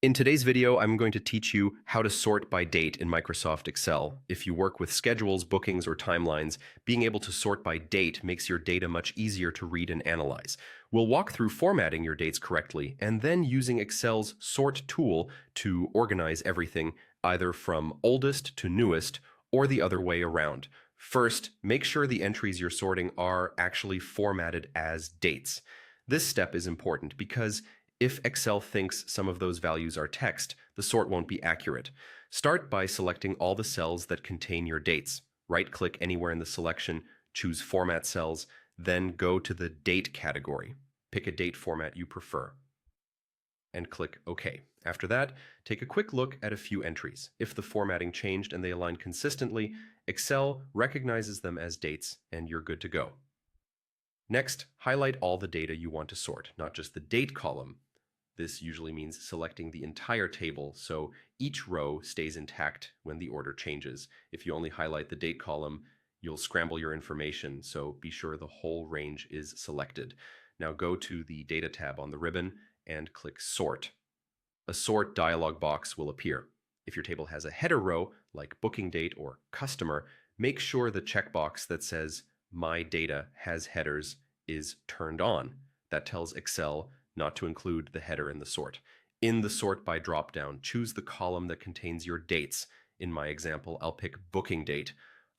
In today's video, I'm going to teach you how to sort by date in Microsoft Excel. If you work with schedules, bookings, or timelines, being able to sort by date makes your data much easier to read and analyze. We'll walk through formatting your dates correctly and then using Excel's sort tool to organize everything either from oldest to newest or the other way around. First, make sure the entries you're sorting are actually formatted as dates. This step is important because if Excel thinks some of those values are text, the sort won't be accurate. Start by selecting all the cells that contain your dates. Right-click anywhere in the selection, choose Format Cells, then go to the Date category. Pick a date format you prefer, and click OK. After that, take a quick look at a few entries. If the formatting changed and they align consistently, Excel recognizes them as dates, and you're good to go. Next, highlight all the data you want to sort, not just the date column. This usually means selecting the entire table, so each row stays intact when the order changes. If you only highlight the date column, you'll scramble your information, so be sure the whole range is selected. Now go to the Data tab on the ribbon and click Sort. A Sort dialog box will appear. If your table has a header row, like booking date or customer, make sure the checkbox that says My Data Has Headers is turned on. That tells Excel not to include the header in the sort. In the Sort by dropdown, choose the column that contains your dates. In my example, I'll pick booking date.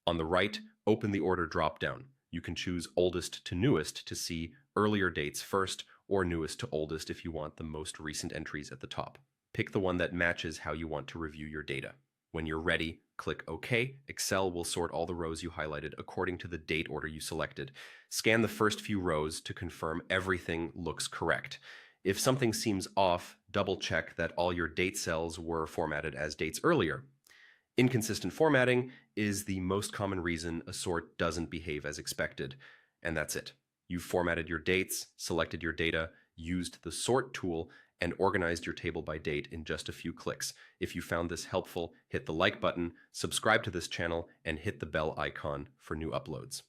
On the right, open the order dropdown. You can choose oldest to newest to see earlier dates first, or newest to oldest if you want the most recent entries at the top. Pick the one that matches how you want to review your data. When you're ready, click OK. Excel will sort all the rows you highlighted according to the date order you selected. Scan the first few rows to confirm everything looks correct. If something seems off, double-check that all your date cells were formatted as dates earlier. Inconsistent formatting is the most common reason a sort doesn't behave as expected, and that's it. You've formatted your dates, selected your data, used the sort tool, and organized your table by date in just a few clicks. If you found this helpful, hit the like button, subscribe to this channel, and hit the bell icon for new uploads.